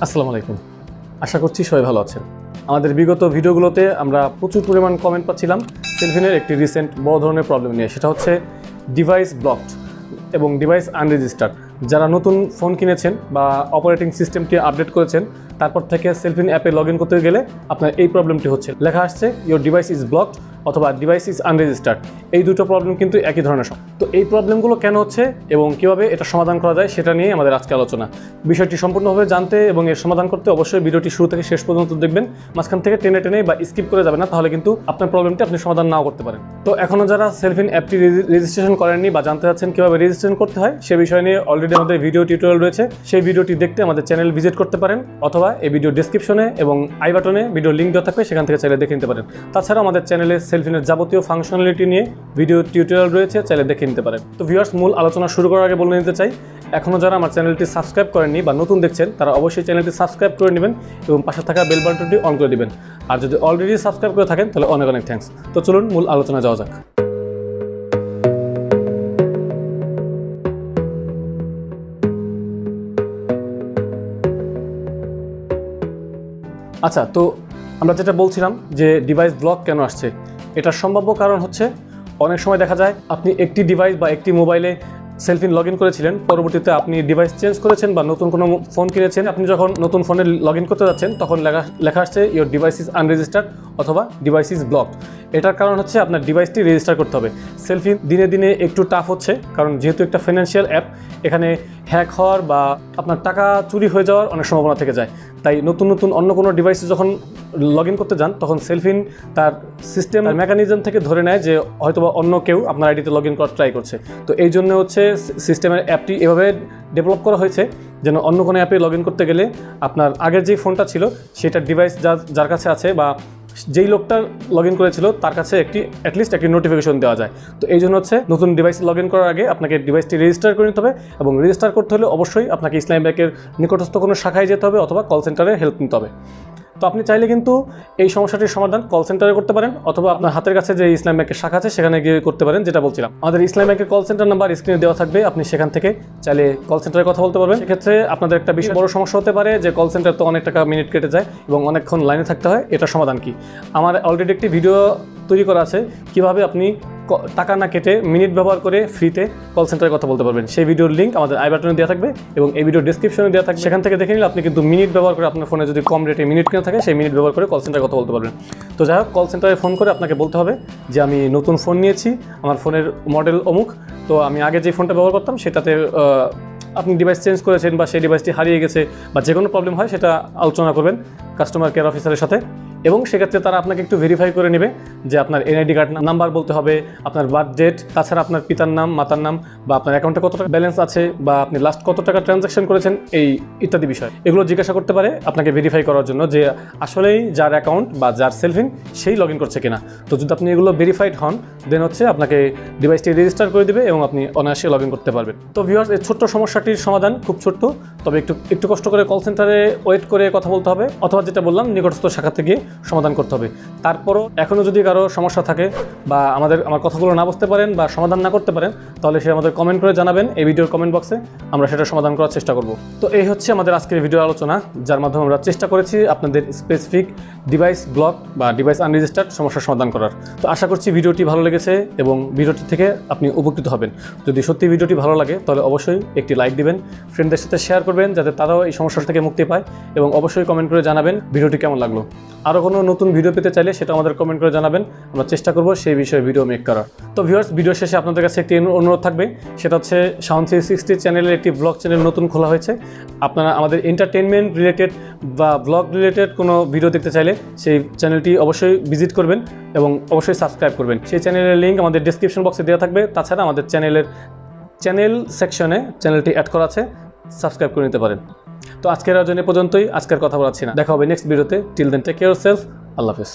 আসসালামু আলাইকুম। আশা করছি সবাই ভালো আছেন। আমাদের বিগত ভিডিওগুলোতে আমরা প্রচুর পরিমাণ কমেন্ট পাচ্ছিলাম সেলফিনের একটি রিসেন্ট বড় ধরনের প্রবলেম নিয়ে, সেটা হচ্ছে ডিভাইস ব্লকড এবং ডিভাইস আনরেজিস্টার্ড। যারা নতুন ফোন কিনেছেন বা অপারেটিং সিস্টেমটি আপডেট করেছেন, তারপর থেকে সেলফিন অ্যাপে লগ ইন করতে গেলে আপনার এই প্রবলেমটি হচ্ছে। লেখা আসছে ইওর ডিভাইস ইজ ব্লকড অথবা ডিভাইস ইজ আনরেজিস্টার্ড। এই দুটো প্রবলেম কিন্তু একই ধরনের। তো এই প্রবলেমগুলো কেন হচ্ছে এবং কীভাবে এটা সমাধান করা যায় সেটা নিয়ে আমাদের আজকে আলোচনা। বিষয়টি সম্পূর্ণভাবে জানতে এবং এর সমাধান করতে অবশ্যই ভিডিওটি শুরু থেকে শেষ পর্যন্ত দেখবেন। মাঝখান থেকে টেনে টেনে বা স্কিপ করে যাবে না, তাহলে কিন্তু আপনার প্রবলেমটি আপনি সমাধান নাও করতে পারেন। তো এখনও যারা সেলফিন অ্যাপটি রেজিস্ট্রেশন করেননি বা জানতে চাচ্ছেন কীভাবে রেজিস্ট্রেশন করতে হয় সে বিষয় নিয়ে অলরেডি আমাদের ভিডিও টিউটোরিয়াল রয়েছে। সেই ভিডিওটি দেখতে আমাদের চ্যানেল ভিজিট করতে পারেন, অথবা এই ভিডিও ডেসক্রিপশনে এবং আই বাটনে ভিডিও লিঙ্ক দেওয়া থাকবে, সেখান থেকে চাইলে দেখে নিতে পারেন। তাছাড়া আমাদের চ্যানেলে সেলফিনের যাবতীয় ফাংশনালিটি নিয়ে ভিডিও টিউটোরিয়াল রয়েছে, চাইলে দেখে নিতে পারেন। তো ভিউয়ার্স, মূল আলোচনা শুরু করার আগে বলে নিতে চাই, এখনও যারা আমার চ্যানেলটি সাবস্ক্রাইব করেননি বা নতুন দেখছেন তারা অবশ্যই চ্যানেলটি সাবস্ক্রাইব করে নেবেন এবং পাশে থাকা বেল বাটনটি অন করে দিবেন। আর যদি অলরেডি সাবস্ক্রাইব করে থাকেন তাহলে অনেক অনেক থ্যাঙ্কস। তো চলুন মূল আলোচনা যাওয়া যাক। আচ্ছা, তো আমরা যেটা বলছিলাম যে ডিভাইস ব্লক কেন আসছে, এটার সম্ভাব্য কারণ হচ্ছে অনেক সময় দেখা যায় আপনি একটি ডিভাইস বা একটি মোবাইলে সেলফিন লগ ইন করেছিলেন, পরবর্তীতে আপনি ডিভাইস চেঞ্জ করেছেন বা নতুন কোনো ফোন কিনেছেন। আপনি যখন নতুন ফোনে লগ ইন করতে যাচ্ছেন তখন লেখা আসছে ইওর ডিভাইস ইজ আনরেজিস্টার্ড অথবা ডিভাইস ইজ ব্লকড। এটার কারণ হচ্ছে আপনার ডিভাইসটি রেজিস্টার করতে হবে। সেলফিন দিনে দিনে একটু টাফ হচ্ছে, কারণ যেহেতু একটা ফাইন্যান্সিয়াল অ্যাপ, এখানে হ্যাক হওয়ার বা আপনার টাকা চুরি হয়ে যাওয়ার অনেক সম্ভাবনা থেকে যায়। তাই নতুন নতুন অন্য কোনো ডিভাইসে যখন লগ ইন করতে যান তখন সেলফিন তার সিস্টেম মেকানিজম থেকে ধরে নেয় যে হয়তোবা অন্য কেউ আপনার আইডিতে লগ ইন করার ট্রাই করছে। তো এই জন্য হচ্ছে সিস্টেমের অ্যাপটি এভাবে ডেভেলপ করা হয়েছে যেন অন্য কোনো অ্যাপে লগ ইন করতে গেলে আপনার আগের যে ফোনটা ছিল সেটার ডিভাইস যার কাছে আছে বা যেই লোকটা লগ ইন করেছিল তার কাছে অ্যাটলিস্ট একটি নোটিফিকেশন দেওয়া যায়। তো এই জন্য হচ্ছে নতুন ডিভাইস লগ ইন করার আগে আপনাকে ডিভাইসটি রেজিস্টার করে নিতে হবে, এবং রেজিস্টার করতে হলে অবশ্যই আপনাকে ইসলামী ব্যাংকের নিকটস্থ কোনো শাখায় যেতে হবে অথবা কল সেন্টারে হেল্প নিতে হবে। তো আপনি চাইলে কিন্তু এই সমস্যাটির সমাধান কল সেন্টারে করতে পারেন, অথবা আপনার হাতের কাছে যে ইসলামী ব্যাংকের শাখা আছে সেখানে গিয়ে করতে পারেন। যেটা বলছিলাম, আমাদের ইসলামী ব্যাংকের কল সেন্টার নাম্বার স্ক্রিনে দেওয়া থাকবে, আপনি সেখান থেকে চাইলে কল সেন্টারে কথা বলতে পারবেন। সেক্ষেত্রে আপনাদের একটা বেশি বড় সমস্যা হতে পারে যে কল সেন্টার তো অনেক টাকা মিনিট কেটে যায় এবং অনেকক্ষণ লাইনে থাকতে হয়। এটা সমাধান কি? আমার অলরেডি একটি ভিডিও তৈরি করা আছে কিভাবে আপনি টাকা না কেটে মিনিট ব্যবহার করে ফ্রিতে কল সেন্টারে কথা বলতে পারবেন। সেই ভিডিওর লিঙ্ক আমাদের আই বাটনে দেওয়া থাকবে এবং এই ভিডিও ডেসক্রিপশনে দেওয়া থাকবে, সেখান থেকে দেখে নিলে আপনি কিন্তু মিনিট ব্যবহার করে আপনার ফোনে যদি কম রেটে মিনিট কিনে থাকে সেই মিনিট ব্যবহার করে কল সেন্টারে কথা বলতে পারবেন। তো যাই হোক, কল সেন্টারে ফোন করে আপনাকে বলতে হবে যে আমি নতুন ফোন নিয়েছি, আমার ফোনের মডেল অমুক, তো আমি আগে যে ফোনটা ব্যবহার করতাম সেটাতে আপনি ডিভাইস চেঞ্জ করেছেন বা সেই ডিভাইসটি হারিয়ে গেছে বা যে কোনো প্রবলেম হয় সেটা আলোচনা করবেন কাস্টমার কেয়ার অফিসারের সাথে। এবং সেক্ষেত্রে তারা আপনাকে একটু ভেরিফাই করে নেবে যে আপনার এনআইডি কার্ড নাম্বার বলতে হবে, আপনার বার্থ ডেট, তাছাড়া আপনার পিতার নাম, মাতার নাম, বা আপনার অ্যাকাউন্টে কত টাকা ব্যালেন্স আছে, বা আপনি লাস্ট কত টাকা ট্রানজ্যাকশন করেছেন, এই ইত্যাদি বিষয় এগুলো জিজ্ঞাসা করতে পারে আপনাকে ভেরিফাই করার জন্য যে আসলেই যার অ্যাকাউন্ট বা যার সেলফিন সেই লগ ইন করছে কিনা। তো যদি আপনি এগুলো ভেরিফাইড হন দেন হচ্ছে আপনাকে ডিভাইসটি রেজিস্টার করে দেবে এবং আপনি অনায়াসে লগ ইন করতে পারবেন। তো ভিউয়ার্স, এই ছোট্ট সমস্যাটির সমাধান খুব ছোট্ট, তবে একটু কষ্ট করে কল সেন্টারে ওয়েট করে কথা বলতে হবে, অথবা যেটা বললাম নিকটস্থ শাখাতে গিয়ে সমাধান করতে হবে। তারপরও এখনও যদি কারো সমস্যা থাকে বা আমার কথাগুলো না বুঝতে পারেন বা সমাধান না করতে পারেন, তাহলে সে আমাদের কমেন্ট করে জানাবেন এই ভিডিওর কমেন্ট বক্সে, আমরা সেটা সমাধান করার চেষ্টা করব। তো এই হচ্ছে আমাদের আজকের ভিডিও আলোচনা, যার মাধ্যমে আমরা চেষ্টা করেছি আপনাদের স্পেসিফিক ডিভাইস ব্লক বা ডিভাইস আনরেজিস্টার্ড সমস্যার সমাধান করার। তো আশা করছি ভিডিওটি ভালো লেগেছে এবং ভিডিওটি থেকে আপনি উপকৃত হবেন। যদি সত্যি ভিডিওটি ভালো লাগে তাহলে অবশ্যই একটি লাইক দিবেন, ফ্রেন্ডদের সাথে শেয়ার করবেন যাতে তারাও এই সমস্যা থেকে মুক্তি পায়, এবং অবশ্যই কমেন্ট করে জানাবেন ভিডিওটি কেমন লাগলো। আরও কোনো নতুন ভিডিও পেতে চাইলে সেটা আমাদের কমেন্ট করে জানাবেন, আমরা চেষ্টা করব সেই বিষয়ে ভিডিও মেক করার। তো ভিউয়ার্স, ভিডিও শেষে আপনাদের কাছে একটি অনুরোধ থাকবে, সেটা হচ্ছে শাওন 360 চ্যানেলের একটি ব্লগ চ্যানেল নতুন খোলা হয়েছে। আপনারা আমাদের এন্টারটেনমেন্ট রিলেটেড বা ব্লগ রিলেটেড কোনো ভিডিও দেখতে চাইলে সেই চ্যানেলটি অবশ্যই ভিজিট করবেন এবং অবশ্যই সাবস্ক্রাইব করবেন। সেই চ্যানেলের লিঙ্ক আমাদের ডেসক্রিপশন বক্সে দেওয়া থাকবে। তাছাড়া আমাদের চ্যানেল সেকশনে চ্যানেলটি অ্যাড করা আছে, সাবস্ক্রাইব করে নিতে পারেন। তো আজকের আয়োজনে পর্যন্তই, আজকের কথা বলাচ্ছি না, দেখা হবে নেক্সট ভিডিওতে। Till then take care yourself, আল্লাহ হাফেজ।